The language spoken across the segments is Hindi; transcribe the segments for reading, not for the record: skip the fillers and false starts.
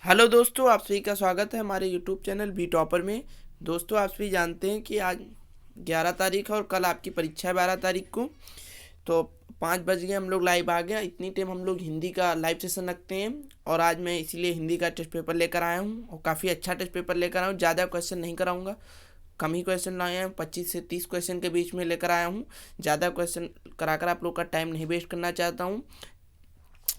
हेलो दोस्तों, आप सभी का स्वागत है हमारे यूट्यूब चैनल बी टॉपर में। दोस्तों, आप सभी जानते हैं कि आज 11 तारीख है और कल आपकी परीक्षा है 12 तारीख को। तो 5 बज गए, हम लोग लाइव आ गया। इतनी टाइम हम लोग हिंदी का लाइव सेशन रखते हैं और आज मैं इसीलिए हिंदी का टेस्ट पेपर लेकर आया हूँ और काफ़ी अच्छा टेस्ट पेपर लेकर आया हूँ। ज़्यादा क्वेश्चन नहीं कराऊँगा, कम ही क्वेश्चन लाए हैं, 25 से 30 क्वेश्चन के बीच में लेकर आया हूँ। ज़्यादा क्वेश्चन कराकर आप लोग का टाइम नहीं वेस्ट करना चाहता हूँ।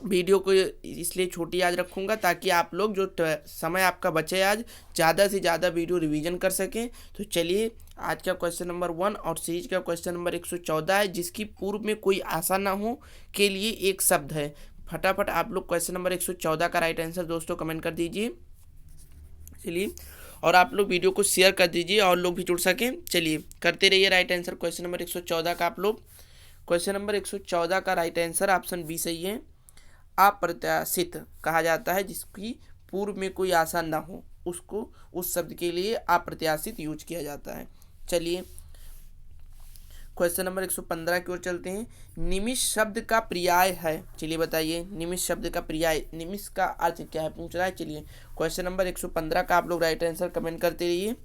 वीडियो को इसलिए छोटी आज रखूँगा ताकि आप लोग जो समय आपका बचे आज ज़्यादा से ज़्यादा वीडियो रिवीजन कर सकें। तो चलिए, आज का क्वेश्चन नंबर 1 और सीरीज का क्वेश्चन नंबर 114 है, जिसकी पूर्व में कोई आशा ना हो के लिए एक शब्द है। फटाफट आप लोग क्वेश्चन नंबर 114 का राइट आंसर दोस्तों कमेंट कर दीजिए। चलिए, और आप लोग वीडियो को शेयर कर दीजिए और लोग भी जुड़ सकें। चलिए, करते रहिए राइट आंसर क्वेश्चन नंबर 114 का। आप लोग क्वेश्चन नंबर 114 का राइट आंसर ऑप्शन बी सही है। अप्रत्याशित कहा जाता है जिसकी पूर्व में कोई आशा न हो, उसको उस शब्द के लिए अप्रत्याशित यूज किया जाता है। चलिए, क्वेश्चन नंबर 115 की ओर चलते हैं। निमिष शब्द का पर्याय है। चलिए बताइए, निमिष शब्द का पर्याय, निमिष का अर्थ क्या है पूछ रहा है। चलिए, क्वेश्चन नंबर 115 का आप लोग राइट आंसर कमेंट करते रहिए।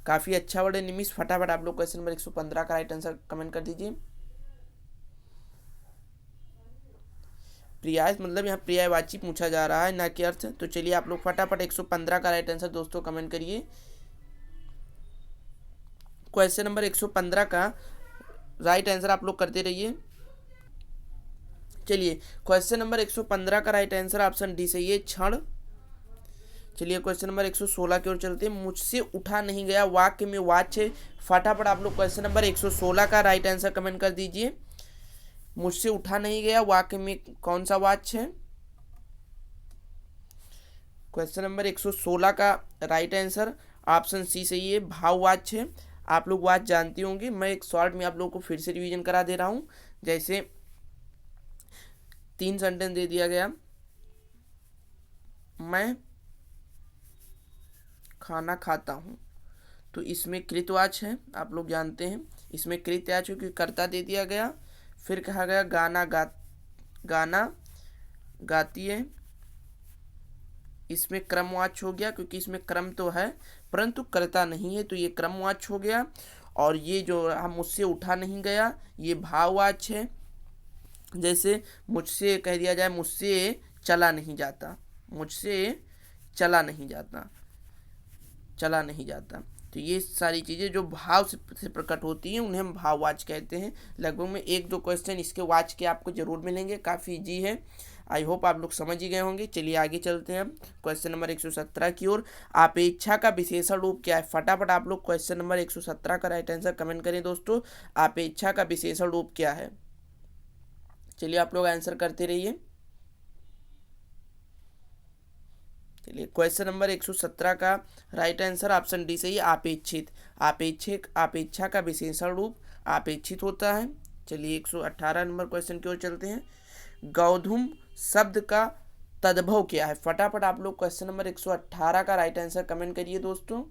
काफ़ी अच्छा वर्ड है निमिष। फटाफट आप लोग क्वेश्चन नंबर 115 का राइट आंसर कमेंट कर दीजिए। पर्याय मतलब यहाँ पर्यायवाची पूछा जा रहा है, ना कि अर्थ। तो चलिए, आप लोग फटाफट 115 का राइट आंसर दोस्तों कमेंट करिए। क्वेश्चन नंबर 115 का राइट आंसर आप लोग करते रहिए। चलिए, क्वेश्चन नंबर 115 का राइट आंसर ऑप्शन डी सही है, क्षण। चलिए, क्वेश्चन नंबर 116 की ओर चलते हैं। मुझसे उठा नहीं गया वाक्य में वाच्य। फटाफट आप लोग क्वेश्चन नंबर 116 का राइट आंसर कमेंट कर दीजिए। मुझसे उठा नहीं गया वाक्य में कौन सा वाच्य है। क्वेश्चन नंबर 116 का राइट आंसर ऑप्शन सी सही है, भाववाच्य है। आप लोग वाच जानती होंगी, मैं एक शॉर्ट में आप लोगों को फिर से रिवीजन करा दे रहा हूँ। जैसे 3 सेंटेंस दे दिया गया, मैं खाना खाता हूँ, तो इसमें कृतवाच्य है, आप लोग जानते हैं। इसमें कृतवाच्य क्योंकि कर्ता दे दिया गया। फिर कहा गया गाना गाती है, इसमें क्रमवाच्य हो गया क्योंकि इसमें क्रम तो है परंतु कर्ता नहीं है, तो ये क्रमवाच्य हो गया। और ये जो हम मुझसे उठा नहीं गया, ये भाववाच्य है। जैसे मुझसे कह दिया जाए, मुझसे चला नहीं जाता, मुझसे चला नहीं जाता, चला नहीं जाता। तो ये सारी चीज़ें जो भाव से प्रकट होती हैं उन्हें हम भाववाच्य कहते हैं। लगभग में 1-2 क्वेश्चन इसके वाच्य के आपको जरूर मिलेंगे, काफ़ी इजी है। आई होप आप लोग समझ ही गए होंगे। चलिए, आगे चलते हैं हम क्वेश्चन नंबर 117 की ओर। अपेक्षा का विशेषण रूप क्या है। फटाफट आप लोग क्वेश्चन नंबर 117 का राइट आंसर कमेंट करें दोस्तों। अपेक्षा का विशेषण रूप क्या है। चलिए, आप लोग आंसर करते रहिए। चलिए, क्वेश्चन नंबर 117 का राइट आंसर ऑप्शन डी सही, अपेक्षित। अपेक्षित अपेक्षा का विशेषण रूप अपेक्षित होता है। चलिए, 118 नंबर क्वेश्चन की ओर चलते हैं। गौधुम शब्द का तद्भव क्या है। फटाफट आप लोग क्वेश्चन नंबर 118 का राइट आंसर कमेंट करिए दोस्तों।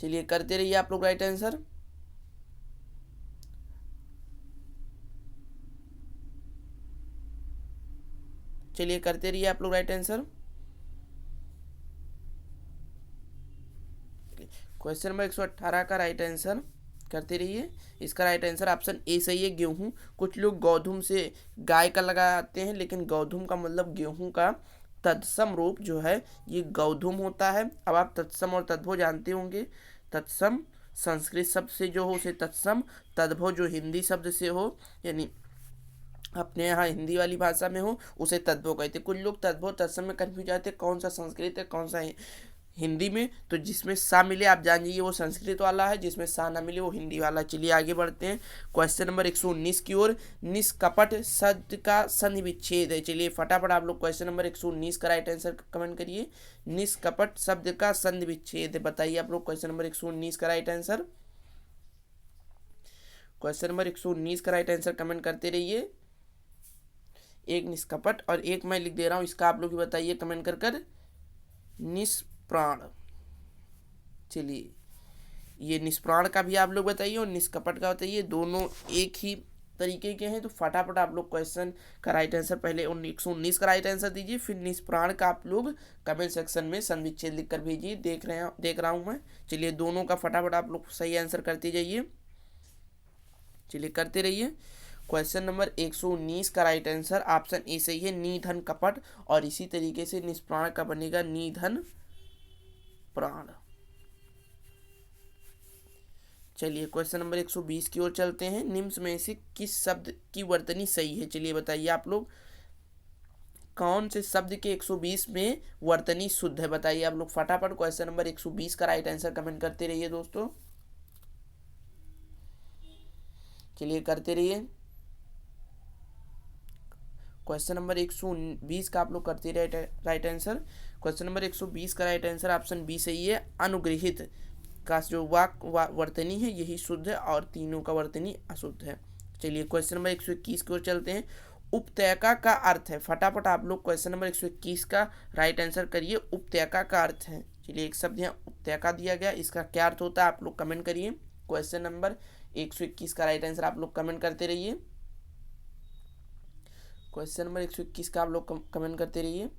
चलिए, करते रहिए आप लोग राइट आंसर। चलिए, करते रहिए आप लोग राइट आंसर। क्वेश्चन नंबर 118 का राइट आंसर करते रहिए। इसका राइट आंसर ऑप्शन ए सही है, गेहूं। कुछ लोग गौधुम से गाय का लगाते हैं, लेकिन गौधुम का मतलब गेहूं का तत्सम रूप जो है ये गौधुम होता है। अब आप तत्सम और तद्भव जानते होंगे। तत्सम संस्कृत शब्द से जो हो उसे तत्सम, तद्भव जो हिंदी शब्द से हो, यानी अपने यहाँ हिंदी वाली भाषा में हो, उसे तद्भव कहते। कुछ लोग तद्भव तत्सम में कन्फ्यूज आते हैं, कौन सा संस्कृत है कौन सा हिंदी में। तो जिसमें सा मिले आप जान जाइए वो संस्कृत वाला है, जिसमें सा ना मिले वो हिंदी वाला। चलिए, आगे बढ़ते हैं क्वेश्चन नंबर 119 की ओर। निष्कपट शब्द का संधि विच्छेद है। चलिए, फटाफट आप लोग क्वेश्चन नंबर 119 का राइट आंसर कमेंट करिए। निष्कपट शब्द का संधि विच्छेद, बताइए आप लोग क्वेश्चन नंबर 119 का राइट आंसर। क्वेश्चन नंबर 119 का राइट आंसर कमेंट करते रहिए। एक निष्कपट और एक मैं लिख दे रहा हूँ, इसका आप लोग बताइए कमेंट कर निष्प्राण। चलिए, ये निष्प्राण का भी आप लोग बताइए और निष्कपट का बताइए, दोनों एक ही तरीके के हैं, तो फटाफट आप लोग क्वेश्चन का राइट आंसर पहले 119 का राइट आंसर दीजिए, फिर निष्प्राण का आप लोग कमेंट सेक्शन में संविच्छेद लिखकर भेजिए। देख रहा हूँ मैं। चलिए दोनों का फटाफट आप लोग सही आंसर करते जाइए। चलिए करते रहिए। क्वेश्चन नंबर 119 का राइट आंसर ऑप्शन ए सही है, निधन कपट। और इसी तरीके से निष्प्राण का बनेगा निधन प्राण। चलिए क्वेश्चन नंबर 120 की ओर चलते हैं। निम्न में से किस शब्द की वर्तनी सही है? चलिए बताइए आप लोग, कौन से शब्द के 120 में वर्तनी शुद्ध है? बताइए आप लोग फटाफट। क्वेश्चन नंबर 120 का राइट आंसर कमेंट करते रहिए दोस्तों। चलिए करते रहिए। क्वेश्चन नंबर 120 का आप लोग करते रहिए राइट आंसर। क्वेश्चन नंबर 120 का राइट आंसर ऑप्शन बी सही है, अनुगृहित का जो वर्तनी है यही शुद्ध है और तीनों का वर्तनी अशुद्ध है। चलिए क्वेश्चन नंबर 121 की ओर चलते हैं। उपत्यका का अर्थ है? फटाफट आप लोग क्वेश्चन नंबर 121 का राइट आंसर करिए। उपत्यका का अर्थ है, चलिए एक शब्द यहाँ उपत्यका दिया गया, इसका क्या अर्थ होता है आप लोग कमेंट करिए। क्वेश्चन नंबर 121 का राइट आंसर आप लोग कमेंट करते रहिए। क्वेश्चन नंबर 121 का आप लोग कमेंट करते रहिए।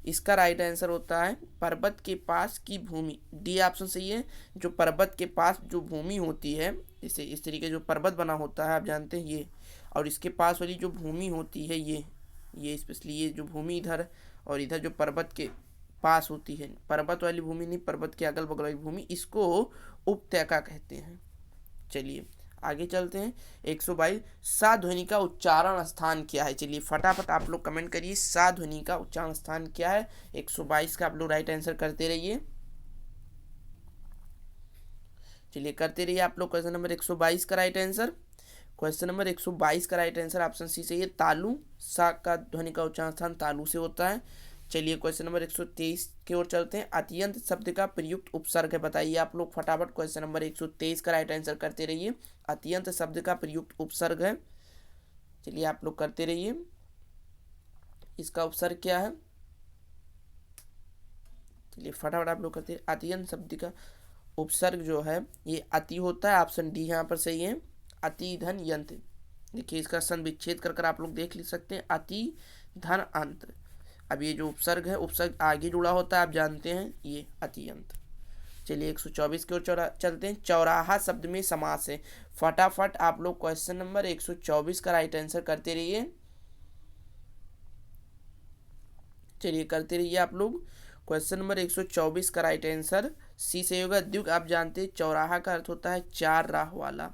इसका राइट आंसर होता है पर्वत के पास की भूमि। डी ऑप्शन सही है। जो पर्वत के पास जो भूमि होती है, जैसे इस तरीके जो पर्वत बना होता है आप जानते हैं ये, और इसके पास वाली जो भूमि होती है ये स्पेशली ये जो भूमि इधर और इधर जो पर्वत के पास होती है, पर्वत वाली भूमि नहीं, पर्वत के अगल बगल वाली भूमि, इसको उपत्यका कहते हैं। चलिए आगे चलते हैं। 122 सा ध्वनि का उच्चारण स्थान क्या है? चलिए फटाफट आप लोग कमेंट करिए, सा ध्वनि का उच्चारण स्थान क्या है? 122 का आप लोग राइट आंसर करते रहिए। चलिए करते रहिए आप लोग। क्वेश्चन नंबर 122 का राइट आंसर, क्वेश्चन नंबर 122 का राइट आंसर ऑप्शन सी सही है, तालु। सा का ध्वनि का उच्चारण स्थान तालु से होता है। चलिए क्वेश्चन नंबर 123 की ओर चलते हैं। अत्यंत शब्द का प्रयुक्त उपसर्ग है? बताइए आप लोग फटाफट। क्वेश्चन नंबर 123 का राइट आंसर करते रहिए। अत्यंत शब्द का प्रयुक्त उपसर्ग है, चलिए आप लोग करते रहिए। इसका उपसर्ग क्या है? चलिए फटाफट आप लोग करते हैं। अत्यंत शब्द का उपसर्ग जो है ये अति होता है, ऑप्शन डी यहाँ पर सही है, अति धन यंत। देखिए इसका संविच्छेद कर आप लोग देख सकते हैं, अति धन अंत। अब ये जो उपसर्ग है, उपसर्ग आगे जुड़ा होता है आप जानते हैं, ये अतियंत। चलिए 124 की ओर चलते हैं। चौराहा शब्द में समास है? फटाफट आप लोग क्वेश्चन नंबर 124 का राइट आंसर करते रहिए। चलिए करते रहिए आप लोग। क्वेश्चन नंबर 124 का राइट आंसर सी से होगा, द्विग। आप जानते हैं चौराहा का अर्थ होता है चार राह वाला,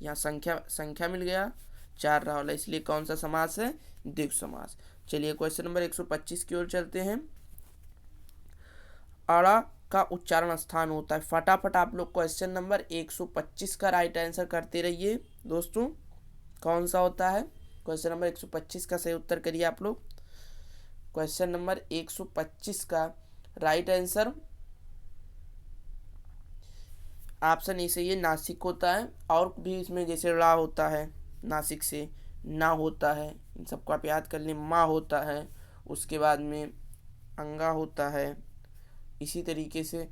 यहाँ संख्या मिल गया चार राह वाला, इसलिए कौन सा समास है? द्विग समास। चलिए क्वेश्चन नंबर 125 की ओर चलते हैं। अड़ा का उच्चारण स्थान होता है? फटाफट आप लोग क्वेश्चन नंबर 125 का राइट आंसर करते रहिए दोस्तों। कौन सा होता है? क्वेश्चन नंबर 125 का सही उत्तर करिए आप लोग। क्वेश्चन नंबर 125 का राइट आंसर ऑप्शन ए से ये नासिक होता है, और भी इसमें जैसे ड़ा होता है नासिक से, ना होता है, इन सबको आप याद कर लें। माँ होता है, उसके बाद में अंगा होता है, इसी तरीके से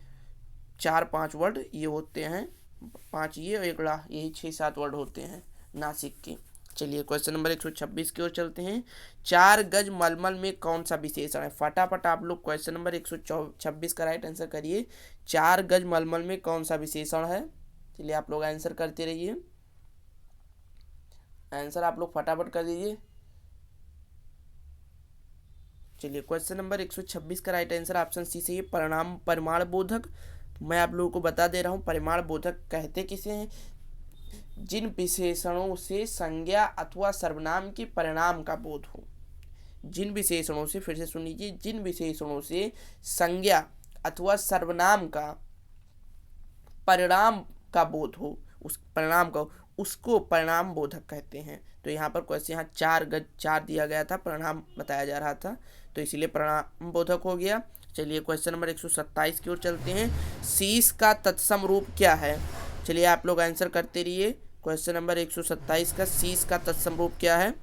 4-5 वर्ड ये होते हैं, 5 ये और एक ड़ा, यही 6-7 वर्ड होते हैं नासिक के। चलिए क्वेश्चन नंबर 126 की ओर चलते हैं। 4 गज मलमल में कौन सा विशेषण है? फटाफट आप लोग क्वेश्चन नंबर 126 का राइट आंसर करिए। 4 गज मलमल में कौन सा विशेषण है? चलिए आप लोग आंसर करते रहिए। आंसर आप लोग फटाफट कर दीजिए। चलिए क्वेश्चन नंबर 126 का राइट आंसर ऑप्शन सी से ये परिमाण बोधक। मैं आप लोगों को बता दे रहा हूँ, परिमाण बोधक कहते किसे हैं? जिन विशेषणों से संज्ञा अथवा सर्वनाम के परिणाम का बोध हो। जिन विशेषणों से, फिर से सुन लीजिए, जिन विशेषणों से संज्ञा अथवा सर्वनाम का परिणाम का बोध हो, उस परिणाम का, उसको परिणाम बोधक कहते हैं। तो यहाँ पर क्वेश्चन, यहाँ 4 गज 4 दिया गया था, परिणाम बताया जा रहा था, तो इसीलिए परिणाम बोधक हो गया। चलिए क्वेश्चन नंबर 127 की ओर चलते हैं। शीश का तत्सम रूप क्या है? चलिए आप लोग आंसर करते रहिए। क्वेश्चन नंबर 127 का शीश का तत्सम रूप क्या है?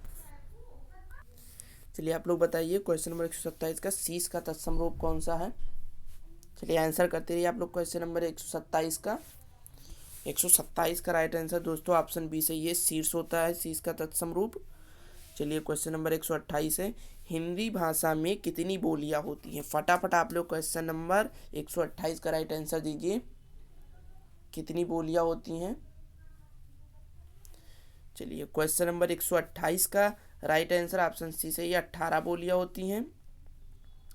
चलिए आप लोग बताइए क्वेश्चन नंबर 127 का शीश का तत्सम रूप कौन सा है? चलिए आंसर करते रहिए आप लोग क्वेश्चन नंबर 127 का। 127 का राइट आंसर दोस्तों ऑप्शन बी सही है, शीर्ष होता है शीर्ष का तत्सम रूप। चलिए क्वेश्चन नंबर 128 है, हिंदी भाषा में कितनी बोलियां होती हैं? फटाफट आप लोग क्वेश्चन नंबर 128 का राइट आंसर दीजिए, कितनी बोलियां होती हैं? चलिए क्वेश्चन नंबर 128 का राइट आंसर ऑप्शन सी सही है, 18 बोलियां होती हैं।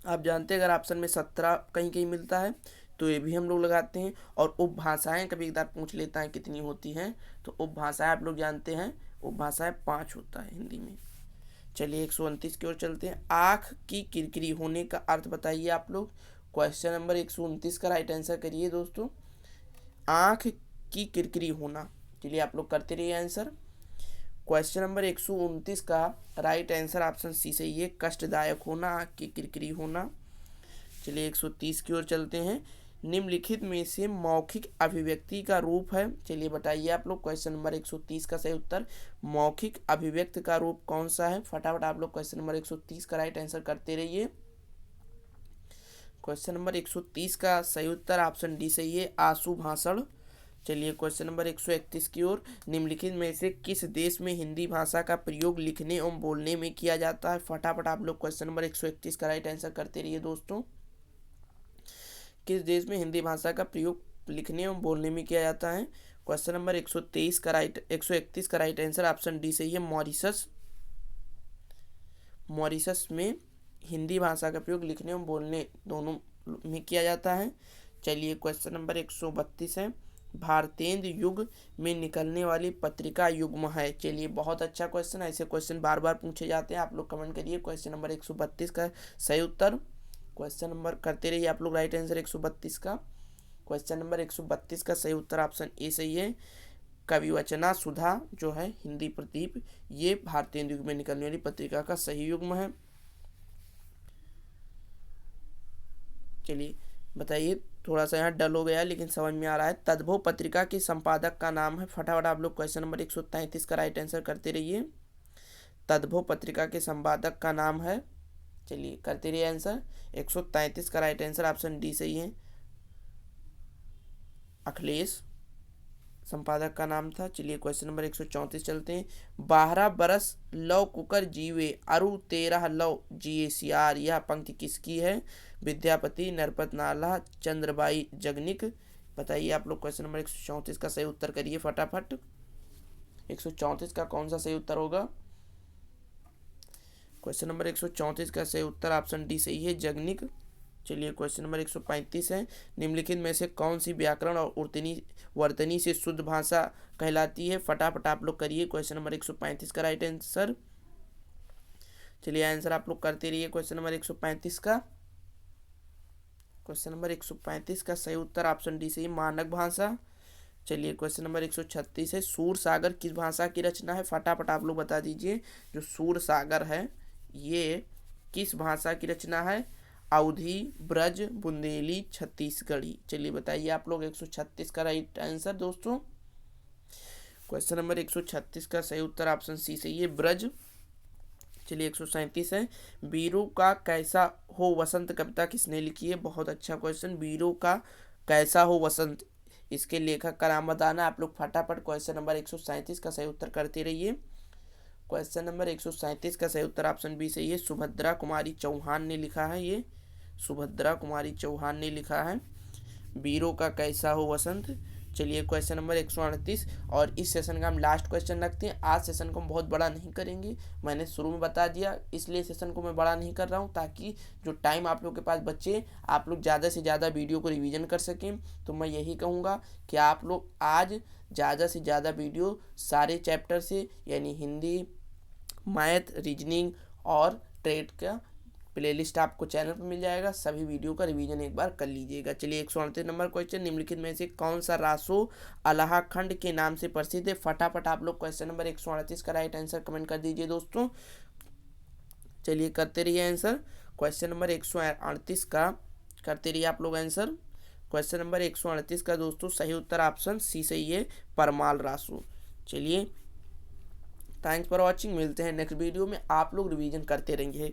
आप जानते हैं अगर ऑप्शन में 17 कहीं कहीं मिलता है तो ये भी हम लोग लगाते हैं। और उपभाषाएं कभी एक बार पूछ लेता है कितनी होती हैं, तो उपभाषाएं आप लोग जानते हैं उपभाषाएं 5 होता है हिंदी में। चलिए 129 की ओर चलते हैं, आँख की किरकिरी होने का अर्थ बताइए आप लोग। क्वेश्चन नंबर 129 का राइट आंसर करिए दोस्तों, आँख की किरकिरी होना। चलिए आप लोग करते रहिए आंसर। क्वेश्चन नंबर 129 का राइट आंसर ऑप्शन सी सही है, कष्टदायक होना, आँख की किरकिरी होना। चलिए 130 की ओर चलते हैं, निम्नलिखित में से मौखिक अभिव्यक्ति का रूप है। चलिए बताइए आप लोग, क्वेश्चन नंबर 130 का सही उत्तर मौखिक अभिव्यक्ति का रूप कौन सा है? फटाफट आप लोग क्वेश्चन नंबर 130 का राइट आंसर करते रहिए। क्वेश्चन नंबर 130 का सही उत्तर ऑप्शन डी सही है, आशु भाषण। चलिए क्वेश्चन नंबर 131 की ओर, निम्नलिखित में से किस देश में हिंदी भाषा का प्रयोग लिखने एवं बोलने में किया जाता है? फटाफट आप लोग क्वेश्चन नंबर 131 का राइट आंसर करते रहिए दोस्तों, किस देश में हिंदी भाषा का प्रयोग लिखने एवं बोलने में किया जाता है? क्वेश्चन नंबर 131 का राइट आंसर ऑप्शन डी सही है, मॉरिशस। मॉरिशस में हिंदी भाषा का प्रयोग लिखने एवं बोलने दोनों में किया जाता है। चलिए क्वेश्चन नंबर 132 है, भारतेंदु युग में निकलने वाली पत्रिका युग्म है। चलिए बहुत अच्छा क्वेश्चन, ऐसे क्वेश्चन बार बार पूछे जाते हैं, आप लोग कमेंट करिए क्वेश्चन नंबर 132 का सही उत्तर। क्वेश्चन नंबर करते रहिए आप लोग राइट आंसर 132 का। क्वेश्चन नंबर 132 का सही उत्तर ऑप्शन ए सही है, कविवचना सुधा जो है हिंदी प्रदीप, ये भारतेंदु युग में निकलने वाली पत्रिका का सही युग्म है। चलिए बताइए, थोड़ा सा यहाँ डल हो गया लेकिन समझ में आ रहा है। तद्भव पत्रिका के संपादक का नाम है? फटाफट आप लोग क्वेश्चन नंबर 133 का राइट आंसर करते रहिए, तद्भव पत्रिका के संपादक का नाम है। चलिए करते रहिए आंसर। 133 का राइट आंसर ऑप्शन डी सही है, अखिलेश संपादक का नाम था। चलिए क्वेश्चन नंबर 134 चलते हैं, 12 बरस लव कुकर जीवे अरु 13 लव जिए सियार, यह पंक्ति किसकी है? विद्यापति, नरपत नाला, चंद्रबाई जगनिक। बताइए आप लोग क्वेश्चन नंबर 134 का सही उत्तर करिए फटाफट। 134 का कौन सा सही उत्तर होगा? क्वेश्चन नंबर 134 का सही उत्तर ऑप्शन डी सही है, जगनिक। चलिए क्वेश्चन नंबर 135 है, निम्नलिखित में से कौन सी व्याकरण और वर्तनी से शुद्ध भाषा कहलाती है? फटाफट आप लोग करिए क्वेश्चन नंबर 135 का राइट आंसर। चलिए आंसर आप लोग करते रहिए क्वेश्चन नंबर 135 का। क्वेश्चन नंबर 135 का सही उत्तर ऑप्शन डी सही, मानक भाषा। चलिए क्वेश्चन नंबर 136 है, सूर सागर किस भाषा की रचना है? फटाफट आप लोग बता दीजिए, जो सूर सागर है ये किस भाषा की रचना है? अवधी, ब्रज, बुंदेली, छत्तीसगढ़ी। चलिए बताइए आप लोग 136 का राइट आंसर दोस्तों। क्वेश्चन नंबर 136 का सही उत्तर ऑप्शन सी सही है, ब्रज। चलिए 137 है, वीरों का कैसा हो वसंत कविता किसने लिखी है? बहुत अच्छा क्वेश्चन, वीरों का कैसा हो वसंत, इसके लेखक का नाम बताना। आप लोग फटाफट क्वेश्चन नंबर 137 का सही उत्तर करते रहिए। क्वेश्चन नंबर 137 का सही उत्तर ऑप्शन बी सही है, सुभद्रा कुमारी चौहान ने लिखा है, ये सुभद्रा कुमारी चौहान ने लिखा है, वीरों का कैसा हो वसंत। चलिए क्वेश्चन नंबर 138, और इस सेशन का हम लास्ट क्वेश्चन रखते हैं। आज सेशन को हम बहुत बड़ा नहीं करेंगे, मैंने शुरू में बता दिया, इसलिए सेशन को मैं बड़ा नहीं कर रहा हूँ, ताकि जो टाइम आप लोग के पास बचे आप लोग ज़्यादा से ज़्यादा वीडियो को रिवीजन कर सकें। तो मैं यही कहूँगा कि आप लोग आज ज़्यादा से ज़्यादा वीडियो सारे चैप्टर से, यानी हिंदी, मैथ, रीजनिंग और ट्रेड का प्लेलिस्ट आपको चैनल पर मिल जाएगा, सभी वीडियो का रिवीजन एक बार कर लीजिएगा। चलिए 138 नंबर क्वेश्चन, निम्नलिखित में से कौन सा रासो अलाहाखंड के नाम से प्रसिद्ध है? फटाफट आप लोग क्वेश्चन नंबर 138 का राइट आंसर कमेंट कर दीजिए दोस्तों। चलिए करते रहिए आंसर। क्वेश्चन नंबर 138 का करते रहिए आप लोग आंसर। क्वेश्चन नंबर 138 का दोस्तों सही उत्तर ऑप्शन सी सही है, परमाल रासो। चलिए थैंक्स फॉर वॉचिंग, मिलते हैं नेक्स्ट वीडियो में, आप लोग रिवीजन करते रहेंगे।